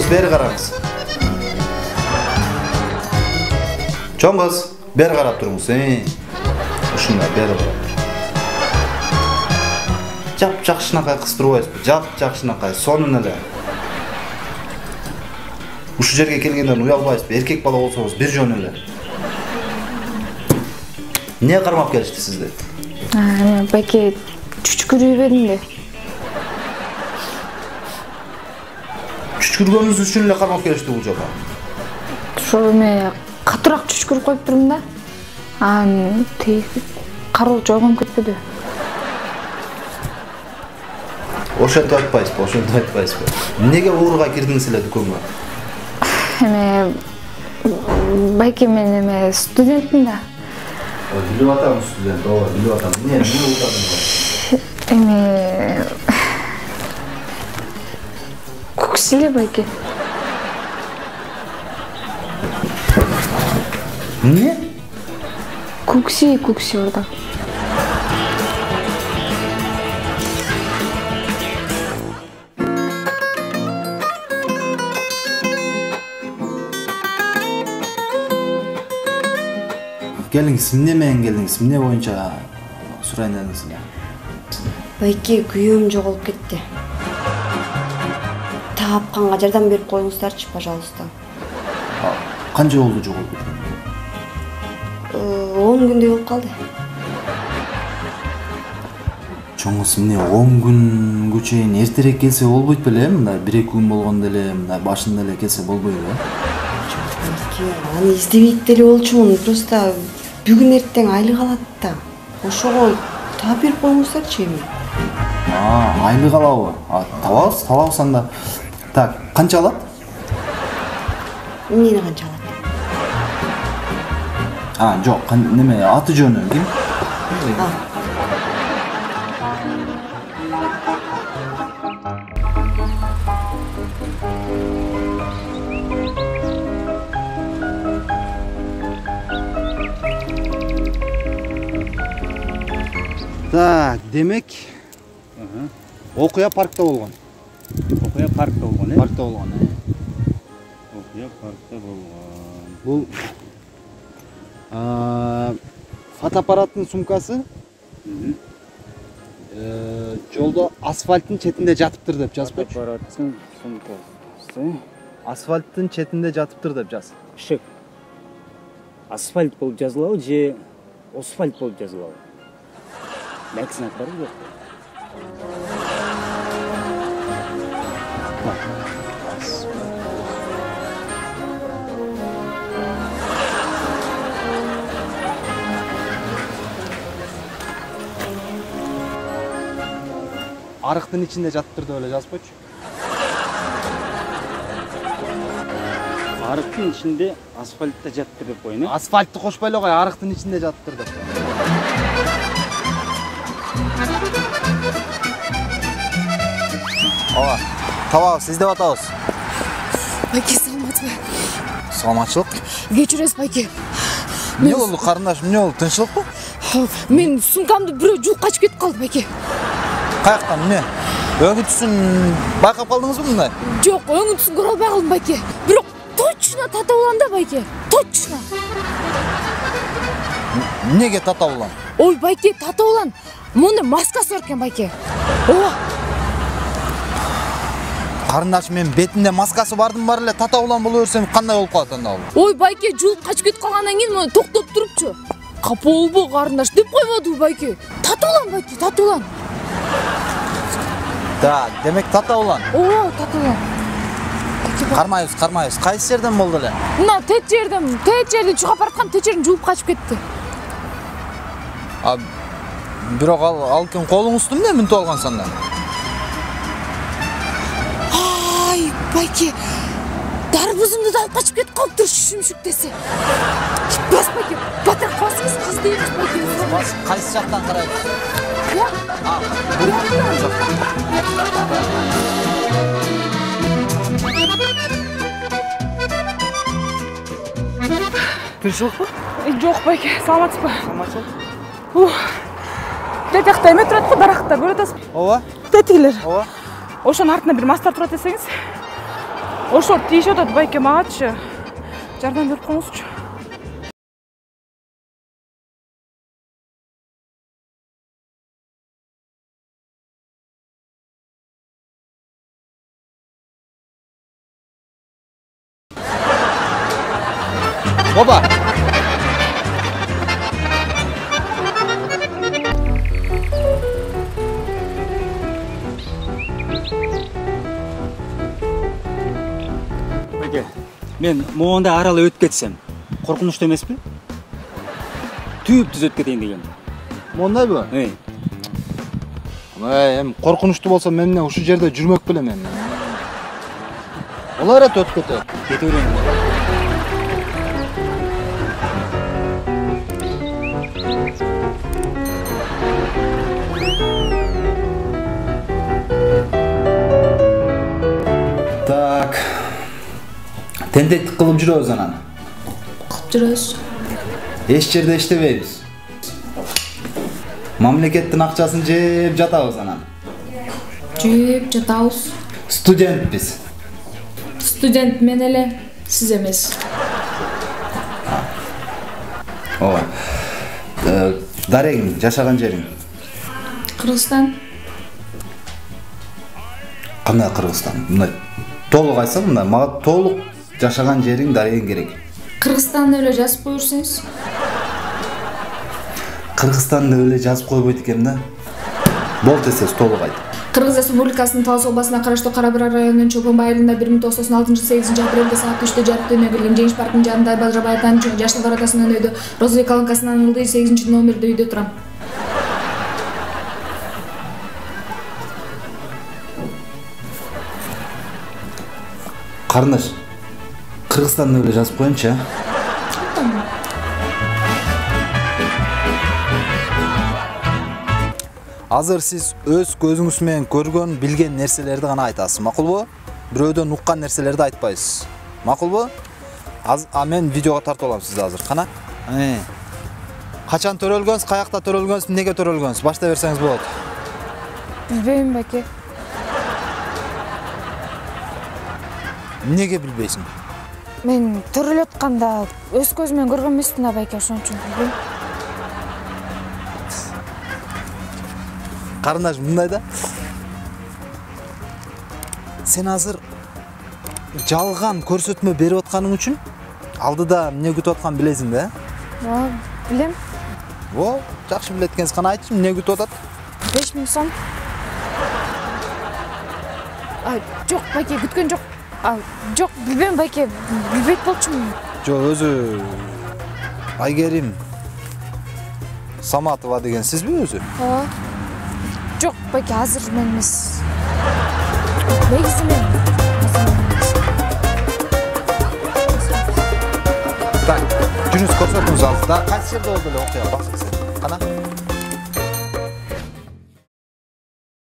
beri qarаңыз. Чоң қыз, бері қарап тұрыңыз. Ушундай бері қарап тұр. Жап-жақшынақай қыстырбайсыз, жап-жақшынақай, сонун эле. Ушу жерге келгенден уялбайсыз, эркек бала болсоңуз бир жөн эле. Не кармап келишти сизди? Байке чүчкүрүбедим эле. Чүчкүргөнүңүз үчүн эле кармап келишти бул жака. Ошо эме катыраак чүчкүрүп коюп турдум да. Кароо жойгон кетпеди. Ошентип айтпайсызбы? Неге ууруга кирдиңиз эле дүкөнгө? Эме байке мен эме студентмин да. Билип атам студент, ооба, билип атам. Эмне утадыңыз? Эме куксиле байке. Эмне? Кукси орда. Келиңиз, эмне менен келдиңиз? Эмне боюнча сурайын дедиңиз эле? Байке күйөөм жоголуп кетти. Тапканга жардам берип коюңуздарчы, пожалуйста. Канча болду жоголуп кеткен? 10 күндөй болуп калды. Чоңуз, эмне 10 күнгө чейин эртерээк келсе болбойт беле? Мындай 1-2 күн болгондо эле, мындай башында эле келсе болбойбу? Аны издебейт деле болчумун. Просто бүгүн эртең айлык алат да. Ошого таап берип коюңуздарчы эми. Айлык алабы? Табабыз анда. Так, канча алат? Эмнени канча алат? Жок, неме, аты жөнү ким? Так, демек, окуя паркта болгон. Окуя паркта болгон, Паркта болгон, Окуя паркта болгон. Бул фотоаппараттын сумкасы жолдо асфальттын четинде жатыптыр деп жазбачы. Фотоаппараттын сумкасы. Асфальттын четинде жатыптыр деп жаз. Шык. Асфальт болуп жазылабы же асфальт болуп жазылабы? Бәксін атпары жоқ. Арыктын ичинде жатыптыр деп эле жазбачы. Арыктын ичинде асфальтта жатыптыр деп коюн, э? Асфальтты кошпой эле кой, арыктын ичинде жатыптыр деп. Табабыз, издеп атабыз. Байке, саламатсызбы? Саламатчылык. Кечиресиз, байке. Эмне болду, карындашым, эмне болду, тынччылыкпы? Мен сумкамды бирөө жууп качып кетип калды, байке. Каяктан, эмне? Өңүтүсүн байкап калдыңызбы мындай? Жок, өңүтүсүн көрө албай калдым, байке. Бирок точно татабылан да, байке. Точно. Неге татабылан? Ой, байке, татабылан. Мунун маскасы бар экен, байке. Ооба. Карындаш, мен бетинде маскасы бардым бар эле, татабылан боло берсем кандай болуп калат анда ал? Ой, байке, жуулуп качып кетип калгандан кийин муну токтоп турупчу. Капа болбо, карындаш, деп койбодубу, байке? Татабылан, байке, татабылан. Да, демек татабылан. Ооба, татабылан. Кармайбыз. Кайсы жерден болду эле? Мына тет жерден чыгып бараткам, тет жерин жууп качып кетти. Бирок ал ким колуңузду эмне мүнтүп алган санда? Ай, байке, дарбузумду да алып качып кетип калыптыр, шүмшүк десе. Бас, байке, батыраак басыңыз, издейбиз, байке. Кайсы жактан карайбыз? Тынччылыкпы? Жок, байке, саламатсызбы? Саламатчылык. Тетиякта эме турат го, дарактар көрүп атасызбы? Ооба. Тетигилер. Ооба. Ошонун артында бир мастар турат десеңиз. Ошол тийип атат байке магачы. Жардам берип коюңузчу. Баба. Байке, мен моондай аралы өтүп кетсем, коркунучтуу эмеспи? Түз өтүп кетейин деген. Мондайбы? Эми коркунучтуу болсо мен менен ушул жерде жүрмөк белем эми. Олар өтүп кетет. Кете берейин. Так. Тентектик кылып жүрөбүз анан. Кылып жүрөбүз. Эч жерде иштебейбиз. Мамлекеттин акчасын жеп жатабыз анан. Жеп жатабыз. Студентпиз. Студент мен эле, сиз эмес. Ооба. Дарегиң, жашаган жериң. Кыргызстан. Кандай Кыргызстан? Мындай толук айтсам, мындай мага толук жашаган жериң, дарегиң керек. Кыргызстанды эле жазып кое берсеңиз. Кыргызстанды эле жазып койбойт экен да. Болду десеңиз толук айт. Кыргыз Республикасынын Талас областына караштуу Кара Бура районунун Чолпонбай айылында 1996 апрелде саат 3-те жарык дүнүйгө келген. Жеңиш паркынын жанында Бажырбай атанын жаштар атасынын өйдө Розовый колонкасынан ылдый 8-номерде үйдө турам. Карындаш, Кыргызстанды эле жазып коеюнчу, Азыр сиз өз көзүңүз менен көргөн, билген нерселерди гана айтасыз, макулбу? Бирөөдөн уккан нерселерди айтпайсыз. Макулбу? Мен видеого тартып алам сизди азыр. Кана? Качан төрөлгөнсүз, каякта төрөлгөнсүз, эмнеге төрөлгөнсүз? Баштай берсеңиз болот. Билбейм байке. Эмнеге билбейсиң? Мен төрөлүп атканда өз көзүм менен көргөн эмесмин да байке, ошон үчүн билбейм. Карындаш, мындай да. Сен азыр жалган көрсөтмө берип атканың үчүн алдыда эмне күтүп атканын билесиң да? Билем. Жакшы билет экенсиз, кана айтчы, эмне күтүп атат? 5000 сом. Жок байке, күткөн жок. Жок, билбейм байке, билбейт болчумун. Жок, өзү Айгерим Саматова деген сизби өзү? Жок байке, азыр мен эмес. Негизи мен. Так, жүрүңүз көрсөтүңүз алдыда. Кайсы жерде болду эле окуя, баксаңыз. Кана?